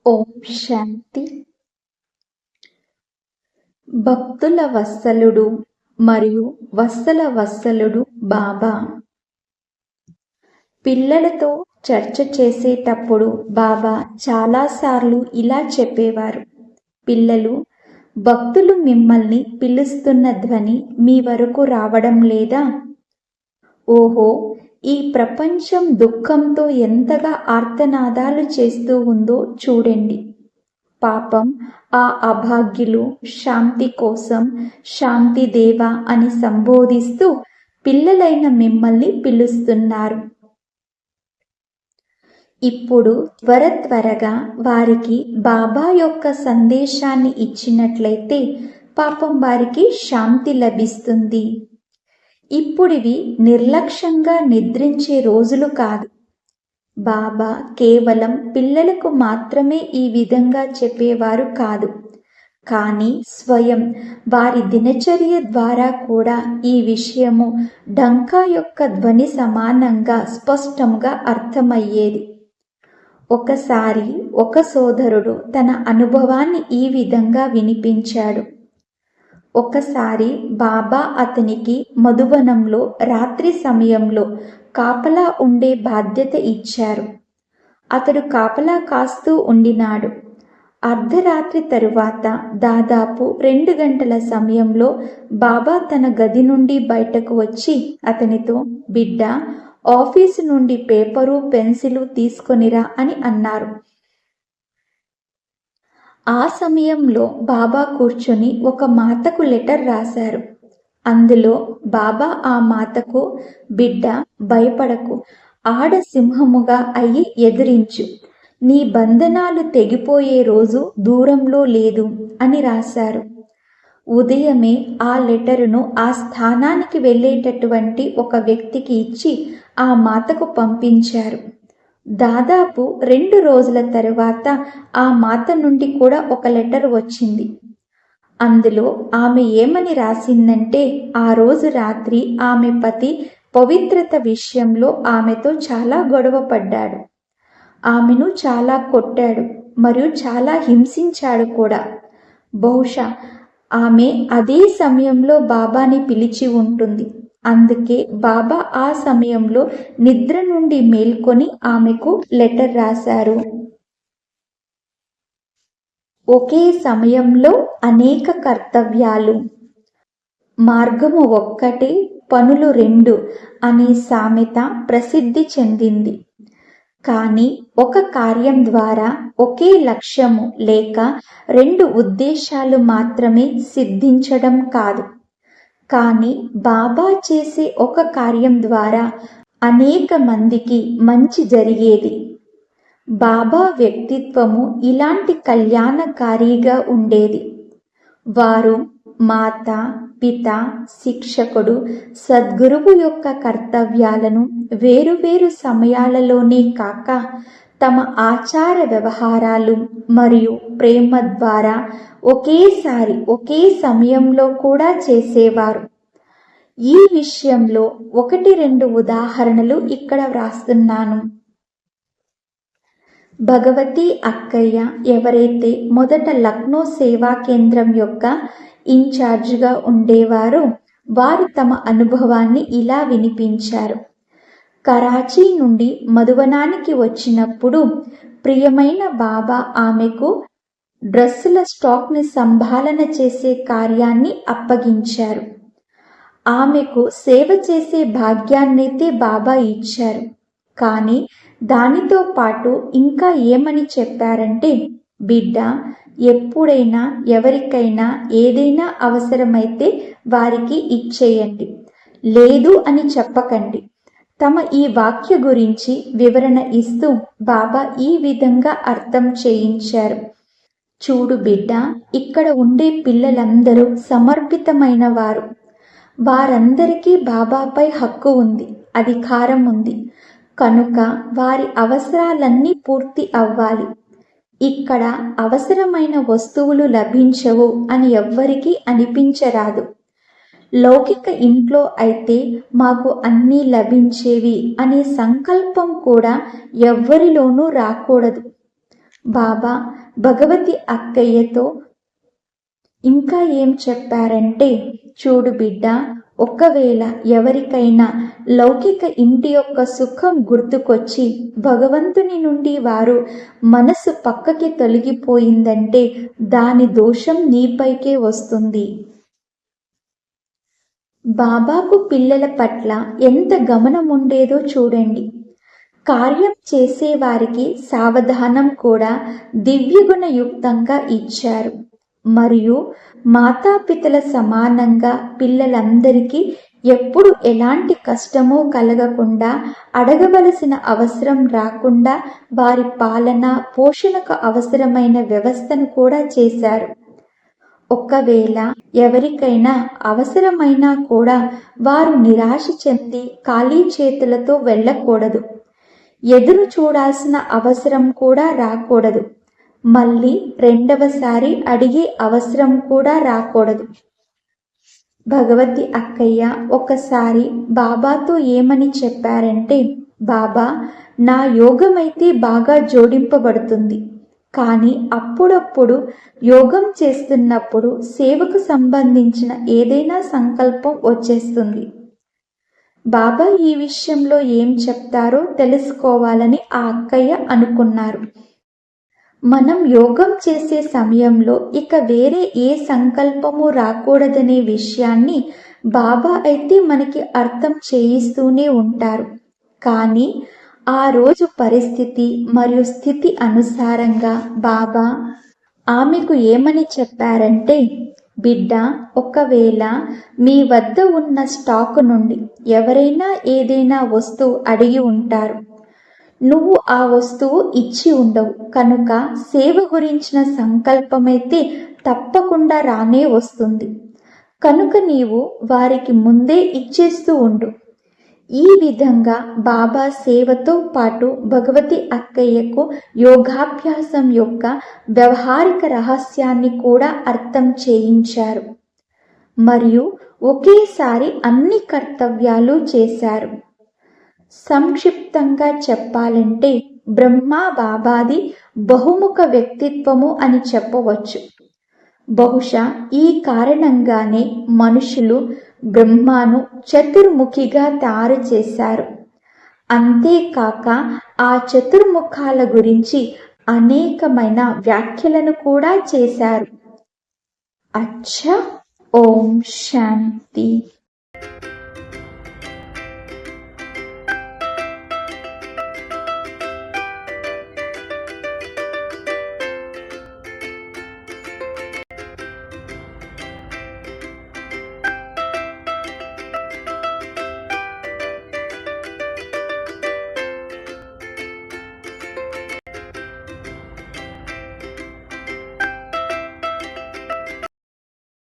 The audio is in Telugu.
ఓం శాంతి. భక్తుల వత్సలుడు మరియు వత్సల వత్సలుడు బాబా. పిల్లలతో చర్చ చేసేటప్పుడు బాబా చాలాసార్లు ఇలా చెప్పేవారు, పిల్లలు, భక్తులు మిమ్మల్ని పిలుస్తున్న ధ్వని మీ వరకు రావడం లేదా? ఓహో, ఈ ప్రపంచం దుఃఖంతో ఎంతగా ఆర్తనాదాలు చేస్తూ ఉందో చూడండి. పాపం ఆ అభాగ్యులు శాంతి కోసం శాంతి దేవ అని సంబోధిస్తూ పిల్లలైన మిమ్మల్ని పిలుస్తున్నారు. ఇప్పుడు త్వరగా వారికి బాబా యొక్క సందేశాన్ని ఇచ్చినట్లయితే పాపం వారికి శాంతి లభిస్తుంది. ఇప్పుడివి నిర్లక్ష్యంగా నిద్రించే రోజులు కాదు. బాబా కేవలం పిల్లలకు మాత్రమే ఈ విధంగా చెప్పేవారు కాదు, కానీ స్వయం వారి దినచర్య ద్వారా కూడా ఈ విషయము ఢంకా యొక్క ధ్వని సమానంగా స్పష్టంగా అర్థమయ్యేది. ఒకసారి ఒక సోదరుడు తన అనుభవాన్ని ఈ విధంగా వినిపించాడు. ఒకసారి బాబా అతనికి మధుబనంలో రాత్రి సమయంలో కాపలా ఉండే బాధ్యత ఇచ్చారు. అతడు కాపలా కాస్తూ ఉండినాడు. అర్ధరాత్రి తరువాత దాదాపు 2 గంటల సమయంలో బాబా తన గది నుండి బయటకు వచ్చి అతనితో, బిడ్డ, ఆఫీసు నుండి పేపరు పెన్సిలు తీసుకొనిరా అని అన్నారు. ఆ సమయంలో బాబా కూర్చొని ఒక మాతకు లెటర్ రాశారు. అందులో బాబా ఆ మాతకు, బిడ్డ, భయపడకు, ఆడ సింహముగా అయ్యి ఎదిరించు, నీ బంధనాలు తెగిపోయే రోజు దూరంలో లేదు అని రాశారు. ఉదయమే ఆ లెటరును ఆ స్థానానికి వెళ్ళేటటువంటి ఒక వ్యక్తికి ఇచ్చి ఆ మాతకు పంపించారు. దాదాపు 2 రోజుల తరువాత ఆ మాత నుండి కూడా ఒక లెటర్ వచ్చింది. అందులో ఆమె ఏమని రాసిందంటే, ఆ రోజు రాత్రి ఆమె పతి పవిత్రత విషయంలో ఆమెతో చాలా గొడవ పడ్డాడు. ఆమెను చాలా కొట్టాడు మరియు చాలా హింసించాడు కూడా. బహుశా ఆమె అదే సమయంలో బాబాని పిలిచి ఉంటుంది. అందుకే బాబా ఆ సమయంలో నిద్ర నుండి మేల్కొని ఆమెకు లెటర్ రాశారు. ఒకే సమయంలో అనేక కర్తవ్యాలు. మార్గము ఒక్కటే, పనులు 2 అనే సామెత ప్రసిద్ధి చెందింది. కానీ ఒక కార్యం ద్వారా ఒకే లక్ష్యము లేక 2 ఉద్దేశాలు మాత్రమే సిద్ధించడం కాదు. కానీ బాబా చేసే ఒక కార్యం ద్వారా అనేక మందికి మంచి జరిగేది. బాబా వ్యక్తిత్వము ఇలాంటి కళ్యాణకారిగా ఉండేది. వారు మాత, పిత, శిక్షకుడు, సద్గురువు యొక్క కర్తవ్యాలను వేరువేరు సమయాలలోనే కాక తమ ఆచార వ్యవహారాలు మరియు ప్రేమ ద్వారా ఒకేసారి ఒకే సమయంలో కూడా చేసేవారు. ఈ విషయంలో 1-2 ఉదాహరణలు ఇక్కడ వ్రాస్తున్నాను. భగవతి అక్కయ్య ఎవరైతే మొదట లక్నో సేవా కేంద్రం యొక్క ఇన్ఛార్జిగా ఉండేవారో వారు తమ అనుభవాన్ని ఇలా వినిపించారు. కరాచీ నుండి మధుబనానికి వచ్చినప్పుడు ప్రియమైన బాబా ఆమెకు డ్రెస్సుల స్టాక్ని సంభాలన చేసే కార్యాన్ని అప్పగించారు. ఆమెకు సేవ చేసే భాగ్యాన్నైతే బాబా ఇచ్చారు. కానీ దానితో పాటు ఇంకా ఏమని చెప్పారంటే, బిడ్డ, ఎప్పుడైనా ఎవరికైనా ఏదైనా అవసరమైతే వారికి ఇచ్చేయండి, లేదు అని చెప్పకండి. తమ ఈ వాక్య గురించి వివరణ ఇస్తూ బాబా ఈ విధంగా అర్థం చేయించారు. చూడు బిడ్డ, ఇక్కడ ఉండే పిల్లలందరూ సమర్పితమైన వారు. వారందరికీ బాబాపై హక్కు ఉంది, అధికారం ఉంది. కనుక వారి అవసరాలన్నీ పూర్తి అవ్వాలి. ఇక్కడ అవసరమైన వస్తువులు లభించవు అని ఎవ్వరికీ అనిపించరాదు. లౌకిక ఇంట్లో అయితే మాకు అన్నీ లభించేవి అనే సంకల్పం కూడా ఎవ్వరిలోనూ రాకూడదు. బాబా భగవతి అక్కయ్యతో ఇంకా ఏం చెప్పారంటే, చూడు బిడ్డ, ఒకవేళ ఎవరికైనా లౌకిక ఇంటి యొక్క సుఖం గుర్తుకొచ్చి భగవంతుని నుండి వారు మనసు పక్కకి తొలగిపోయిందంటే దాని దోషం నీపైకే వస్తుంది. బాబాకు పిల్లల పట్ల ఎంత గమనం ఉండేదో చూడండి. కార్యం చేసేవారికి సావధానం కూడా దివ్యగుణయుక్తంగా ఇచ్చారు. మరియు మాతాపితల సమానంగా పిల్లలందరికీ ఎప్పుడు ఎలాంటి కష్టమూ కలగకుండా, అడగవలసిన అవసరం రాకుండా వారి పాలన పోషణకు అవసరమైన వ్యవస్థను కూడా చేశారు. ఒకవేళ ఎవరికైనా అవసరమైనా కూడా వారు నిరాశ చెంది ఖాళీ చేతులతో వెళ్ళకూడదు. ఎదురు చూడాల్సిన అవసరం కూడా రాకూడదు. మళ్ళీ రెండవసారి అడిగే అవసరం కూడా రాకూడదు. భగవతి అక్కయ్య ఒకసారి బాబాతో ఏమని చెప్పారంటే, బాబా, నా యోగమైతే బాగా జోడింపబడుతుంది, కానీ అప్పుడప్పుడు యోగం చేస్తున్నప్పుడు సేవకు సంబంధించిన ఏదైనా సంకల్పం వచ్చేస్తుంది. బాబా ఈ విషయంలో ఏం చెప్తారో తెలుసుకోవాలని ఆ అక్కయ్య అనుకున్నారు. మనం యోగం చేసే సమయంలో ఇక వేరే ఏ సంకల్పము రాకూడదనే విషయాన్ని బాబా అయితే మనకి అర్థం చేయిస్తూనే ఉంటారు. కానీ ఆ రోజు పరిస్థితి మరియు స్థితి అనుసారంగా బాబా ఆమెకు ఏమని చెప్పారంటే, బిడ్డ, ఒకవేళ మీ వద్ద ఉన్న స్టాక్ నుండి ఎవరైనా ఏదైనా వస్తువు అడిగి ఉంటారు, నువ్వు ఆ వస్తువు ఇచ్చి ఉండవు కనుక సేవ గురించిన సంకల్పమైతే తప్పకుండా రానే వస్తుంది. కనుక నీవు వారికి ముందే ఇచ్చేస్తూ ఉండు. ఈ విధంగా బాబా సేవతో పాటు భగవతి అక్కయ్యకు యోగాభ్యాసం యొక్క వ్యవహారిక రహస్యాన్ని కూడా అర్థం చేయించారు మరియు ఒకేసారి అన్ని కర్తవ్యాలు చేశారు. సంక్షిప్తంగా చెప్పాలంటే బ్రహ్మ బాబాది బహుముఖ వ్యక్తిత్వము అని చెప్పవచ్చు. బహుశా ఈ కారణంగానే మనుషులు బ్రహ్మను చతుర్ముఖిగా తయారు చేశారు. అంతేకాక ఆ చతుర్ముఖాల గురించి అనేకమైన వ్యాఖ్యలను కూడా చేశారు. అచ్చా, ఓం శాంతి.